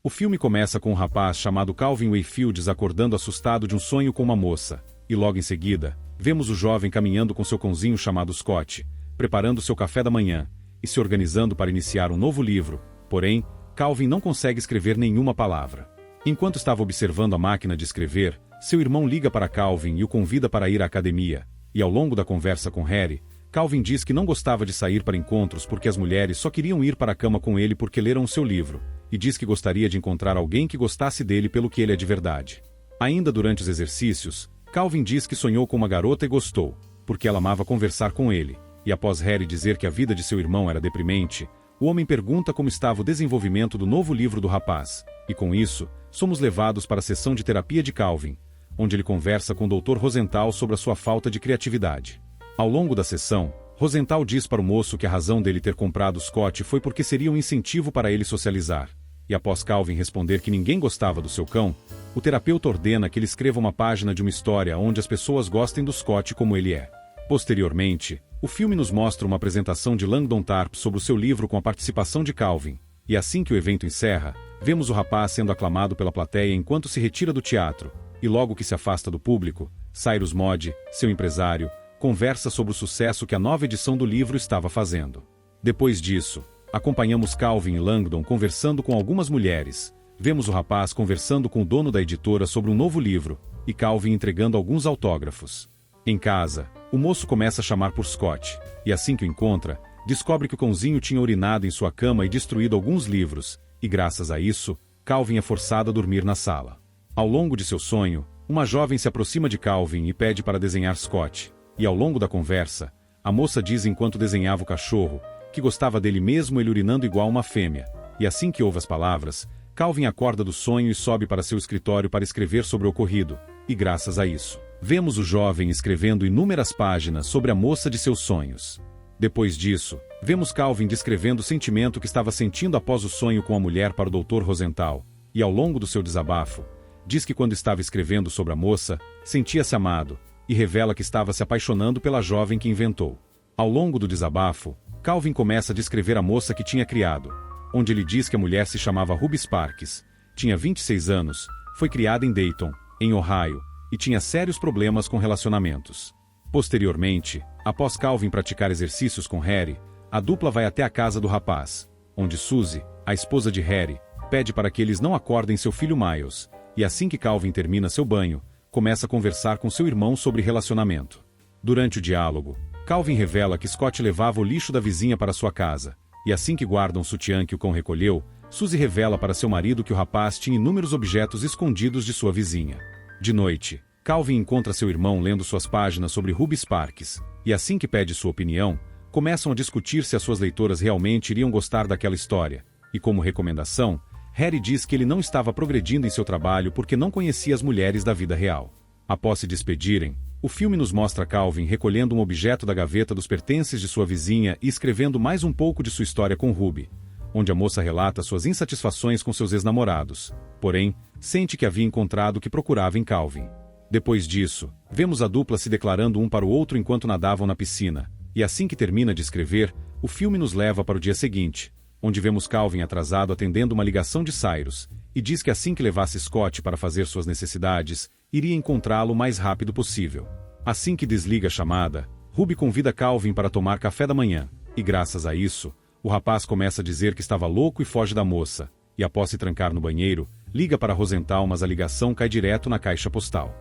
O filme começa com um rapaz chamado Calvin Wayfields acordando assustado de um sonho com uma moça, e logo em seguida, vemos o jovem caminhando com seu cãozinho chamado Scott, preparando seu café da manhã, e se organizando para iniciar um novo livro, porém, Calvin não consegue escrever nenhuma palavra. Enquanto estava observando a máquina de escrever, seu irmão liga para Calvin e o convida para ir à academia, e ao longo da conversa com Harry, Calvin diz que não gostava de sair para encontros porque as mulheres só queriam ir para a cama com ele porque leram seu livro, e diz que gostaria de encontrar alguém que gostasse dele pelo que ele é de verdade. Ainda durante os exercícios, Calvin diz que sonhou com uma garota e gostou, porque ela amava conversar com ele, e após Harry dizer que a vida de seu irmão era deprimente, o homem pergunta como estava o desenvolvimento do novo livro do rapaz, e com isso, somos levados para a sessão de terapia de Calvin, onde ele conversa com o Dr. Rosenthal sobre a sua falta de criatividade. Ao longo da sessão, Rosenthal diz para o moço que a razão dele ter comprado Scott foi porque seria um incentivo para ele socializar. E após Calvin responder que ninguém gostava do seu cão, o terapeuta ordena que ele escreva uma página de uma história onde as pessoas gostem do Scott como ele é. Posteriormente, o filme nos mostra uma apresentação de Langdon Tarp sobre o seu livro com a participação de Calvin, e assim que o evento encerra, vemos o rapaz sendo aclamado pela plateia enquanto se retira do teatro, e logo que se afasta do público, Cyrus Maude, seu empresário, conversa sobre o sucesso que a nova edição do livro estava fazendo. Depois disso, acompanhamos Calvin e Langdon conversando com algumas mulheres, vemos o rapaz conversando com o dono da editora sobre um novo livro, e Calvin entregando alguns autógrafos. Em casa, o moço começa a chamar por Scott, e assim que o encontra, descobre que o cãozinho tinha urinado em sua cama e destruído alguns livros, e graças a isso, Calvin é forçado a dormir na sala. Ao longo de seu sonho, uma jovem se aproxima de Calvin e pede para desenhar Scott, e ao longo da conversa, a moça diz enquanto desenhava o cachorro, que gostava dele mesmo ele urinando igual uma fêmea, e assim que ouve as palavras, Calvin acorda do sonho e sobe para seu escritório para escrever sobre o ocorrido, e graças a isso, vemos o jovem escrevendo inúmeras páginas sobre a moça de seus sonhos. Depois disso, vemos Calvin descrevendo o sentimento que estava sentindo após o sonho com a mulher para o Dr. Rosenthal, e ao longo do seu desabafo, diz que quando estava escrevendo sobre a moça, sentia-se amado, e revela que estava se apaixonando pela jovem que inventou. Ao longo do desabafo, Calvin começa a descrever a moça que tinha criado, onde ele diz que a mulher se chamava Ruby Sparks, tinha 26 anos, foi criada em Dayton, em Ohio, e tinha sérios problemas com relacionamentos. Posteriormente, após Calvin praticar exercícios com Harry, a dupla vai até a casa do rapaz, onde Suzy, a esposa de Harry, pede para que eles não acordem seu filho Miles, e assim que Calvin termina seu banho, começa a conversar com seu irmão sobre relacionamento. Durante o diálogo, Calvin revela que Scott levava o lixo da vizinha para sua casa, e assim que guarda um sutiã que o cão recolheu, Suzy revela para seu marido que o rapaz tinha inúmeros objetos escondidos de sua vizinha. De noite, Calvin encontra seu irmão lendo suas páginas sobre Ruby Sparks, e assim que pede sua opinião, começam a discutir se as suas leitoras realmente iriam gostar daquela história, e como recomendação, Harry diz que ele não estava progredindo em seu trabalho porque não conhecia as mulheres da vida real. Após se despedirem, o filme nos mostra Calvin recolhendo um objeto da gaveta dos pertences de sua vizinha e escrevendo mais um pouco de sua história com Ruby, onde a moça relata suas insatisfações com seus ex-namorados, porém, sente que havia encontrado o que procurava em Calvin. Depois disso, vemos a dupla se declarando um para o outro enquanto nadavam na piscina, e assim que termina de escrever, o filme nos leva para o dia seguinte, onde vemos Calvin atrasado atendendo uma ligação de Cyrus, e diz que assim que levasse Scott para fazer suas necessidades, iria encontrá-lo o mais rápido possível. Assim que desliga a chamada, Ruby convida Calvin para tomar café da manhã, e graças a isso, o rapaz começa a dizer que estava louco e foge da moça, e após se trancar no banheiro, liga para Rosenthal mas a ligação cai direto na caixa postal.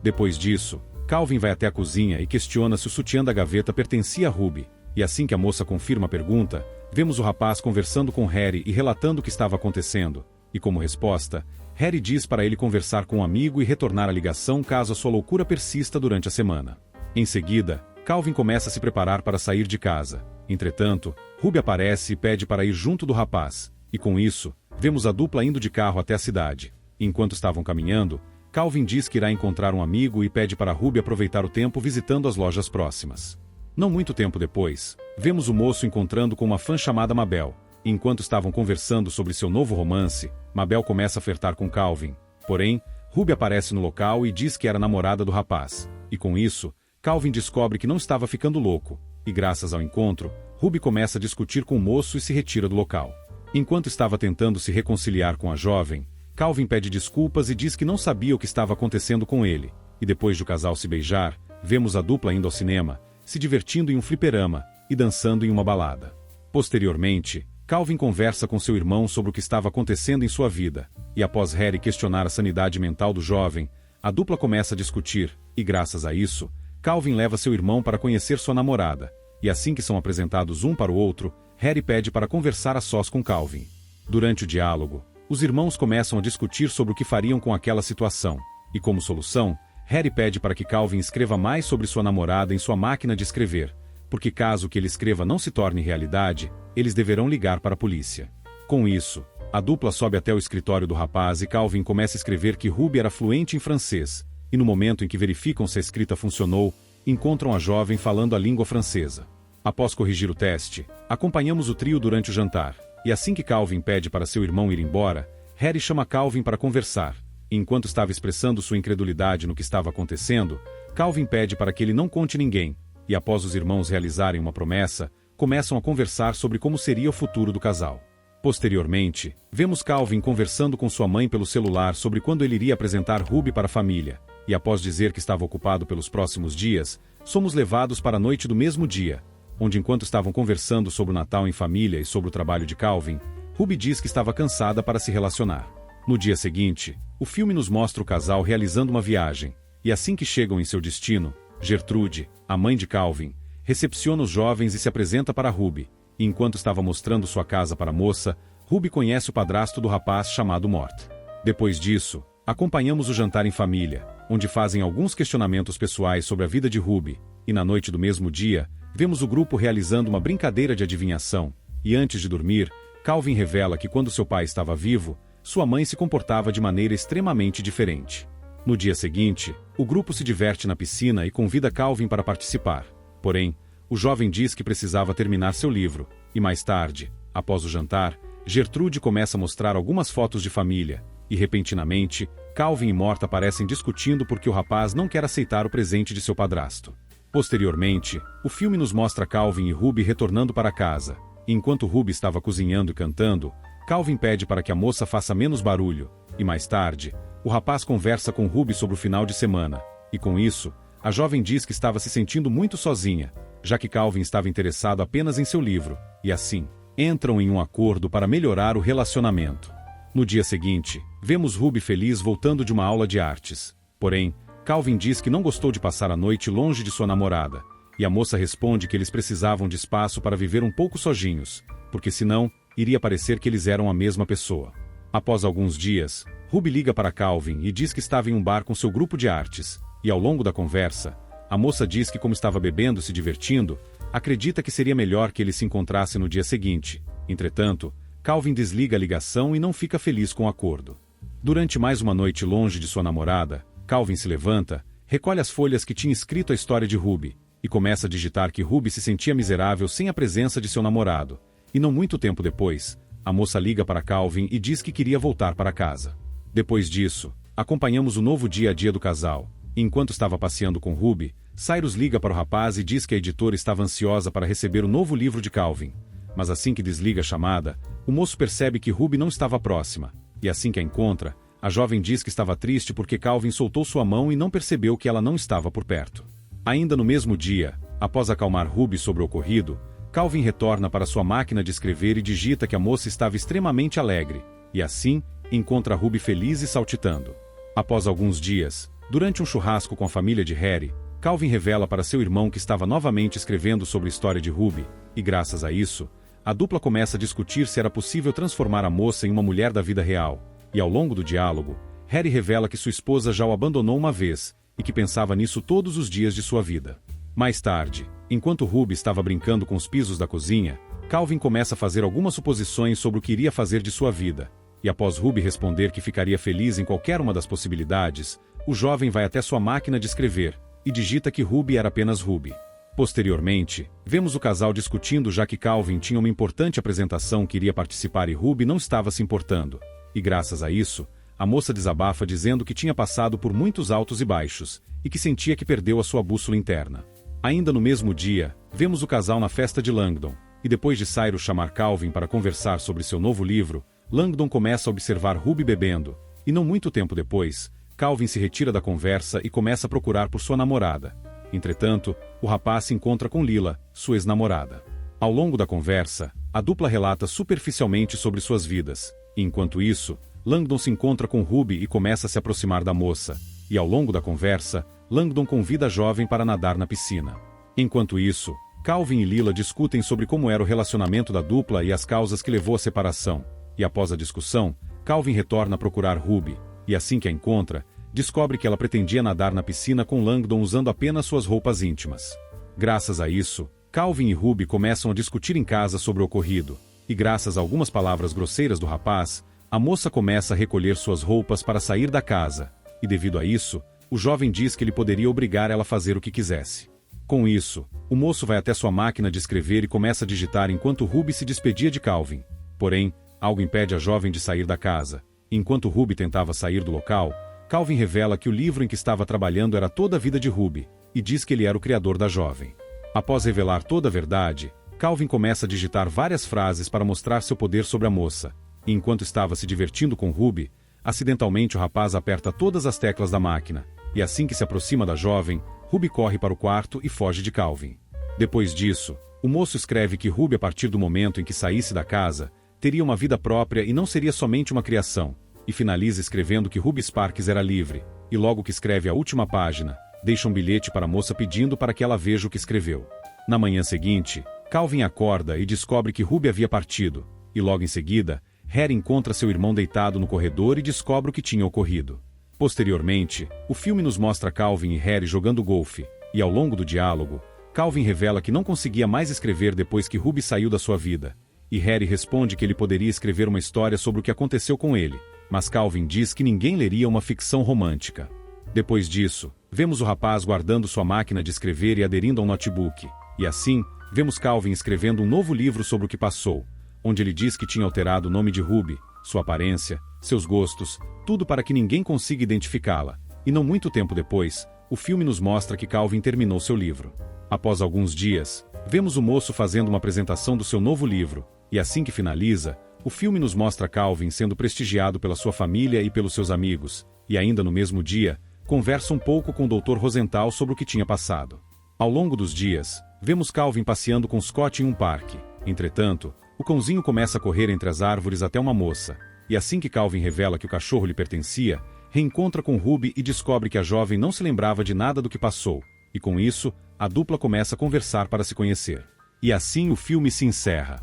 Depois disso, Calvin vai até a cozinha e questiona se o sutiã da gaveta pertencia a Ruby, e assim que a moça confirma a pergunta, vemos o rapaz conversando com Harry e relatando o que estava acontecendo, e como resposta, Harry diz para ele conversar com um amigo e retornar a ligação caso a sua loucura persista durante a semana. Em seguida, Calvin começa a se preparar para sair de casa. Entretanto, Ruby aparece e pede para ir junto do rapaz, e com isso, vemos a dupla indo de carro até a cidade. Enquanto estavam caminhando, Calvin diz que irá encontrar um amigo e pede para Ruby aproveitar o tempo visitando as lojas próximas. Não muito tempo depois, vemos o moço encontrando com uma fã chamada Mabel, e enquanto estavam conversando sobre seu novo romance, Mabel começa a flertar com Calvin. Porém, Ruby aparece no local e diz que era namorada do rapaz, e com isso, Calvin descobre que não estava ficando louco, e graças ao encontro, Ruby começa a discutir com o moço e se retira do local. Enquanto estava tentando se reconciliar com a jovem, Calvin pede desculpas e diz que não sabia o que estava acontecendo com ele, e depois de o casal se beijar, vemos a dupla indo ao cinema, se divertindo em um fliperama e dançando em uma balada. Posteriormente, Calvin conversa com seu irmão sobre o que estava acontecendo em sua vida, e após Harry questionar a sanidade mental do jovem, a dupla começa a discutir, e graças a isso, Calvin leva seu irmão para conhecer sua namorada, e assim que são apresentados um para o outro, Harry pede para conversar a sós com Calvin. Durante o diálogo, os irmãos começam a discutir sobre o que fariam com aquela situação, e como solução, Harry pede para que Calvin escreva mais sobre sua namorada em sua máquina de escrever, porque caso o que ele escreva não se torne realidade, eles deverão ligar para a polícia. Com isso, a dupla sobe até o escritório do rapaz e Calvin começa a escrever que Ruby era fluente em francês, e no momento em que verificam se a escrita funcionou, encontram a jovem falando a língua francesa. Após corrigir o teste, acompanhamos o trio durante o jantar, e assim que Calvin pede para seu irmão ir embora, Harry chama Calvin para conversar, e enquanto estava expressando sua incredulidade no que estava acontecendo, Calvin pede para que ele não conte ninguém, e após os irmãos realizarem uma promessa, começam a conversar sobre como seria o futuro do casal. Posteriormente, vemos Calvin conversando com sua mãe pelo celular sobre quando ele iria apresentar Ruby para a família, e após dizer que estava ocupado pelos próximos dias, somos levados para a noite do mesmo dia, onde enquanto estavam conversando sobre o Natal em família e sobre o trabalho de Calvin, Ruby diz que estava cansada para se relacionar. No dia seguinte, o filme nos mostra o casal realizando uma viagem, e assim que chegam em seu destino, Gertrude, a mãe de Calvin, recepciona os jovens e se apresenta para Ruby, e enquanto estava mostrando sua casa para a moça, Ruby conhece o padrasto do rapaz chamado Mort. Depois disso, acompanhamos o jantar em família, onde fazem alguns questionamentos pessoais sobre a vida de Ruby, e na noite do mesmo dia, vemos o grupo realizando uma brincadeira de adivinhação, e antes de dormir, Calvin revela que quando seu pai estava vivo, sua mãe se comportava de maneira extremamente diferente. No dia seguinte, o grupo se diverte na piscina e convida Calvin para participar. Porém, o jovem diz que precisava terminar seu livro, e mais tarde, após o jantar, Gertrude começa a mostrar algumas fotos de família, e repentinamente, Calvin e Mort aparecem discutindo porque o rapaz não quer aceitar o presente de seu padrasto. Posteriormente, o filme nos mostra Calvin e Ruby retornando para casa, e enquanto Ruby estava cozinhando e cantando, Calvin pede para que a moça faça menos barulho, e mais tarde, o rapaz conversa com Ruby sobre o final de semana, e com isso, a jovem diz que estava se sentindo muito sozinha, já que Calvin estava interessado apenas em seu livro, e assim, entram em um acordo para melhorar o relacionamento. No dia seguinte, vemos Ruby feliz voltando de uma aula de artes. Porém, Calvin diz que não gostou de passar a noite longe de sua namorada, e a moça responde que eles precisavam de espaço para viver um pouco sozinhos, porque senão, iria parecer que eles eram a mesma pessoa. Após alguns dias, Ruby liga para Calvin e diz que estava em um bar com seu grupo de artes, e ao longo da conversa, a moça diz que como estava bebendo e se divertindo, acredita que seria melhor que eles se encontrassem no dia seguinte. Entretanto, Calvin desliga a ligação e não fica feliz com o acordo. Durante mais uma noite longe de sua namorada, Calvin se levanta, recolhe as folhas que tinha escrito a história de Ruby, e começa a digitar que Ruby se sentia miserável sem a presença de seu namorado, e não muito tempo depois, a moça liga para Calvin e diz que queria voltar para casa. Depois disso, acompanhamos o novo dia a dia do casal, e enquanto estava passeando com Ruby, Cyrus liga para o rapaz e diz que a editora estava ansiosa para receber o novo livro de Calvin. Mas assim que desliga a chamada, o moço percebe que Ruby não estava próxima, e assim que a encontra, a jovem diz que estava triste porque Calvin soltou sua mão e não percebeu que ela não estava por perto. Ainda no mesmo dia, após acalmar Ruby sobre o ocorrido, Calvin retorna para sua máquina de escrever e digita que a moça estava extremamente alegre, e assim, encontra Ruby feliz e saltitando. Após alguns dias, durante um churrasco com a família de Harry, Calvin revela para seu irmão que estava novamente escrevendo sobre a história de Ruby, e graças a isso, a dupla começa a discutir se era possível transformar a moça em uma mulher da vida real, e ao longo do diálogo, Harry revela que sua esposa já o abandonou uma vez, e que pensava nisso todos os dias de sua vida. Mais tarde, enquanto Ruby estava brincando com os pisos da cozinha, Calvin começa a fazer algumas suposições sobre o que iria fazer de sua vida, e após Ruby responder que ficaria feliz em qualquer uma das possibilidades, o jovem vai até sua máquina de escrever, e digita que Ruby era apenas Ruby. Posteriormente, vemos o casal discutindo já que Calvin tinha uma importante apresentação que iria participar e Ruby não estava se importando, e graças a isso, a moça desabafa dizendo que tinha passado por muitos altos e baixos, e que sentia que perdeu a sua bússola interna. Ainda no mesmo dia, vemos o casal na festa de Langdon, e depois de Cyrus chamar Calvin para conversar sobre seu novo livro, Langdon começa a observar Ruby bebendo, e não muito tempo depois, Calvin se retira da conversa e começa a procurar por sua namorada. Entretanto, o rapaz se encontra com Lila, sua ex-namorada. Ao longo da conversa, a dupla relata superficialmente sobre suas vidas, e enquanto isso, Langdon se encontra com Ruby e começa a se aproximar da moça, e ao longo da conversa, Langdon convida a jovem para nadar na piscina. Enquanto isso, Calvin e Lila discutem sobre como era o relacionamento da dupla e as causas que levou à separação, e após a discussão, Calvin retorna a procurar Ruby, e assim que a encontra, descobre que ela pretendia nadar na piscina com Langdon usando apenas suas roupas íntimas. Graças a isso, Calvin e Ruby começam a discutir em casa sobre o ocorrido, e graças a algumas palavras grosseiras do rapaz, a moça começa a recolher suas roupas para sair da casa, e devido a isso, o jovem diz que ele poderia obrigar ela a fazer o que quisesse. Com isso, o moço vai até sua máquina de escrever e começa a digitar enquanto Ruby se despedia de Calvin. Porém, algo impede a jovem de sair da casa. Enquanto Ruby tentava sair do local, Calvin revela que o livro em que estava trabalhando era toda a vida de Ruby, e diz que ele era o criador da jovem. Após revelar toda a verdade, Calvin começa a digitar várias frases para mostrar seu poder sobre a moça, e enquanto estava se divertindo com Ruby, acidentalmente o rapaz aperta todas as teclas da máquina, e assim que se aproxima da jovem, Ruby corre para o quarto e foge de Calvin. Depois disso, o moço escreve que Ruby, a partir do momento em que saísse da casa, teria uma vida própria e não seria somente uma criação, e finaliza escrevendo que Ruby Sparks era livre, e logo que escreve a última página, deixa um bilhete para a moça pedindo para que ela veja o que escreveu. Na manhã seguinte, Calvin acorda e descobre que Ruby havia partido, e logo em seguida, Harry encontra seu irmão deitado no corredor e descobre o que tinha ocorrido. Posteriormente, o filme nos mostra Calvin e Harry jogando golfe, e ao longo do diálogo, Calvin revela que não conseguia mais escrever depois que Ruby saiu da sua vida, e Harry responde que ele poderia escrever uma história sobre o que aconteceu com ele, mas Calvin diz que ninguém leria uma ficção romântica. Depois disso, vemos o rapaz guardando sua máquina de escrever e aderindo a um notebook, e assim, vemos Calvin escrevendo um novo livro sobre o que passou, onde ele diz que tinha alterado o nome de Ruby, sua aparência, seus gostos, tudo para que ninguém consiga identificá-la, e não muito tempo depois, o filme nos mostra que Calvin terminou seu livro. Após alguns dias, vemos o moço fazendo uma apresentação do seu novo livro, e assim que finaliza, o filme nos mostra Calvin sendo prestigiado pela sua família e pelos seus amigos, e ainda no mesmo dia, conversa um pouco com o Dr. Rosenthal sobre o que tinha passado. Ao longo dos dias, vemos Calvin passeando com Scott em um parque. Entretanto, o cãozinho começa a correr entre as árvores até uma moça, e assim que Calvin revela que o cachorro lhe pertencia, reencontra com Ruby e descobre que a jovem não se lembrava de nada do que passou, e com isso, a dupla começa a conversar para se conhecer. E assim o filme se encerra.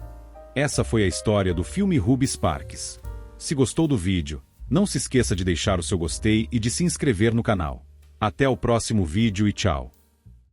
Essa foi a história do filme Ruby Sparks. Se gostou do vídeo, não se esqueça de deixar o seu gostei e de se inscrever no canal. Até o próximo vídeo e tchau!